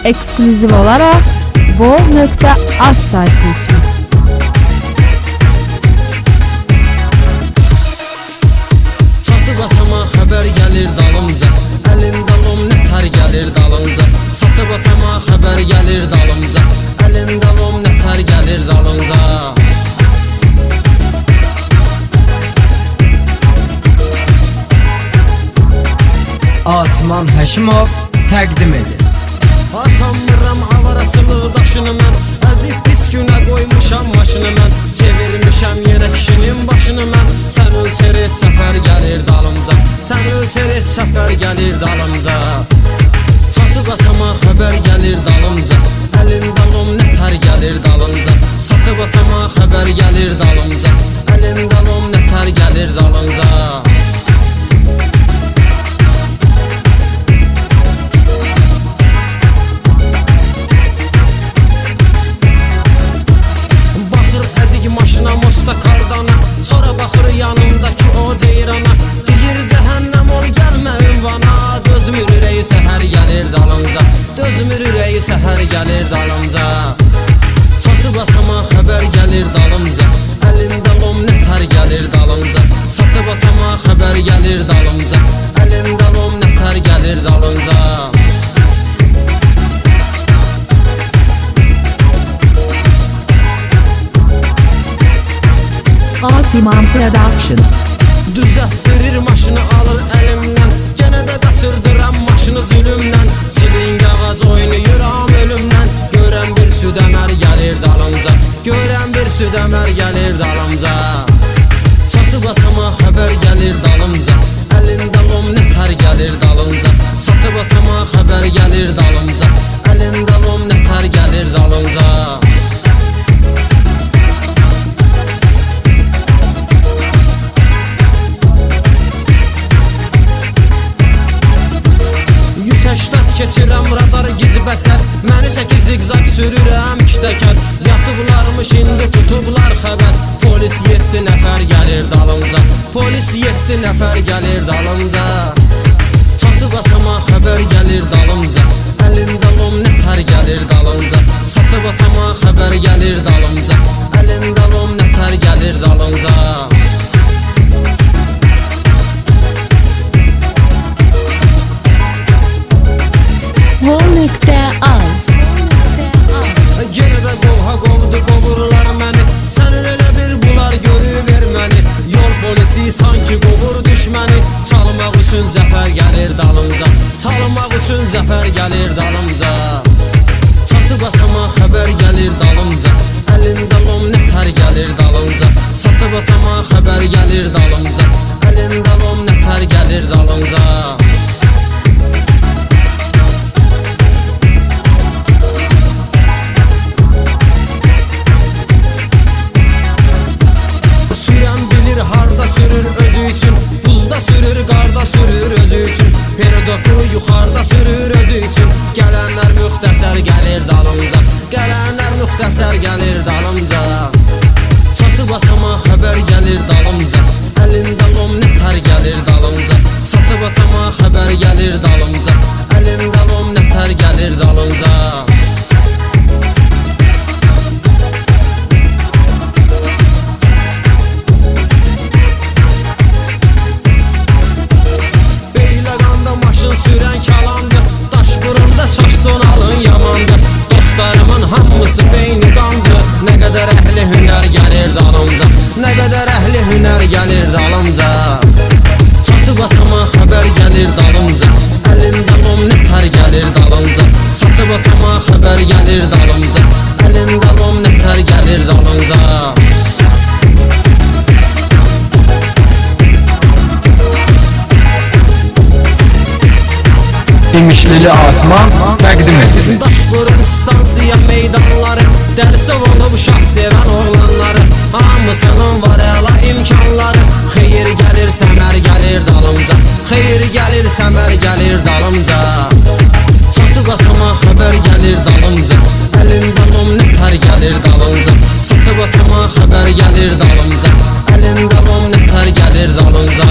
eksklüziv olaraq vol.az saytı için. Çatıb atama xəbər gəlir dalımca, əlində lom nətər gəlir dalımca. Çatıb atama xəbər gəlir dalımca, əlində lom nətər gəlir dalımca. Asman Həşimov təqdim edir. Atamıram avaraçılığı daşını mən, əzib pis günə qoymuşam maşını mən. Çevirmişəm yenə kişinin başını mən, sən ölçər et səfər gəlir dalımca, sən ölçər et səfər gəlir dalımca. Çatıb atama xəbər gəlir dalımca, əlində lom nətər gəlir dalımca. Çatıb atama xəbər gəlir dalımca, əlində lom nətər gəlir dalımca. Sonra baxır yanımdakı o ceyrana, deyir cəhənnəm ol gəlmə ünvana. Dözmür ürəyi səhər gəlir dalımca, dözmür ürəyi səhər gəlir dalımca. Çatıb atama xəbər gəlir dalımca, əlində lom nətər gəlir dalımca. Çatıb atama xəbər gəlir dalımca, əlində lom nətər gəlir dalımca. Asiman Production. Düzəltdirir maşını alır əlimdən, yenə də qaçırdıram maşını zülümdən. Çiling ağac oynayıram ölümdən, görən bir südəmər gəlir dalımca, görən bir südəmər gəlir dalımca. Çatıb atama xəbər gəlir dalımca, əlində lom nətər gəlir dalımca. Çatıb atama xəbər gəlir dalımca, əlində lom nətər gəlir dalımca. Keçirəm radarı gici bəsər, məni çəkir zigzag sürürəm iştəkər. Yatıblarmış indi tutublar xəbər, polis 7 nəfər gəlir dalımca, polis 7 nəfər gəlir dalımca. Çatıb atama xəbər gəlir dalımca, əlində lom nətər gəlir dalımca. Çatıb atama xəbər gəlir dalımca, əlində lom nətər gəlir dalımca. Vol.az. Yenə də qovha qovdu qovurlar məni, sənin elə bir bunlar görüver məni. Yol polisi sanki qovur düşməni, çalmaq üçün zəfər gəlir dalımca, çalmaq üçün zəfər gəlir dalımca. Çatıb atama xəbər gəlir dalımca, əlində lom nətər gəlir dalımca. Çatıb atama xəbər gəlir dalımca, əlində lom nətər gəlir dalımca. Yuxarda sürür özü üçün, gələnlər müxtəsər gəlir dalımca, gələnlər müxtəsər gəlir dalımca. Çatıb atama xəbər gəlir dalımca, əlində lom nətər gəlir dalımca. Çatıb atama xəbər gəlir dalımca, əlində lom nətər gəlir dalımca. Sürən kalandı, daş burunda çaş sonalın yamandı. Dostlarımın hamısı beyni qandı, nə qədər əhli hünər gəlir dalımca, nə qədər əhli hünər gəlir dalımca. Çatıb atama xəbər gəlir dalımca, əlində lom nətər gəlir dalımca. Çatıb atama xəbər gəlir dalımca, əlində lom nətər gəlir dalımca. İmişlili Asman təqdim edir. Daşburun stansiya meydanları, dəlisov olub şah sevən oğlanları. Hamısının var əla imkanları, xeyir gəlir səmər gəlir dalımca, xeyir gəlir səmər gəlir dalımca. Çatıb atama xəbər gəlir dalımca, əlində lom nətər gəlir dalımca. Çatıb atama xəbər gəlir dalımca, əlində lom nətər gəlir dalımca.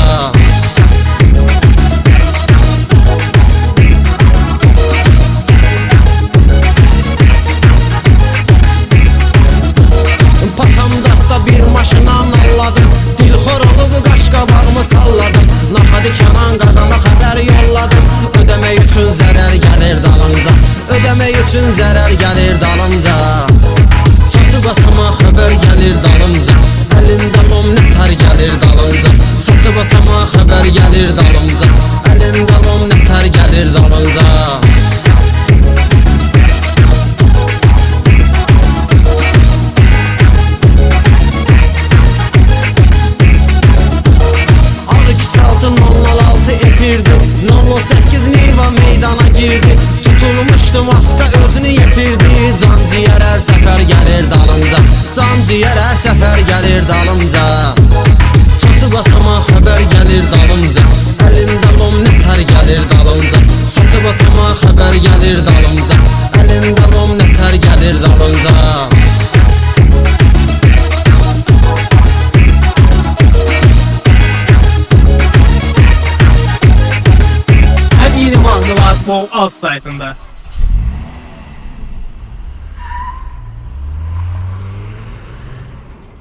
ciyər hər səfər gəlir dalımca. Çatıb atama xəbər gəlir dalımca. Əlində lom nətər gəlir dalımca. Çatıb atama xəbər gəlir dalımca. Əlində lom nətər gəlir dalımca. Ən yeni mahnılar Bol Az saytında.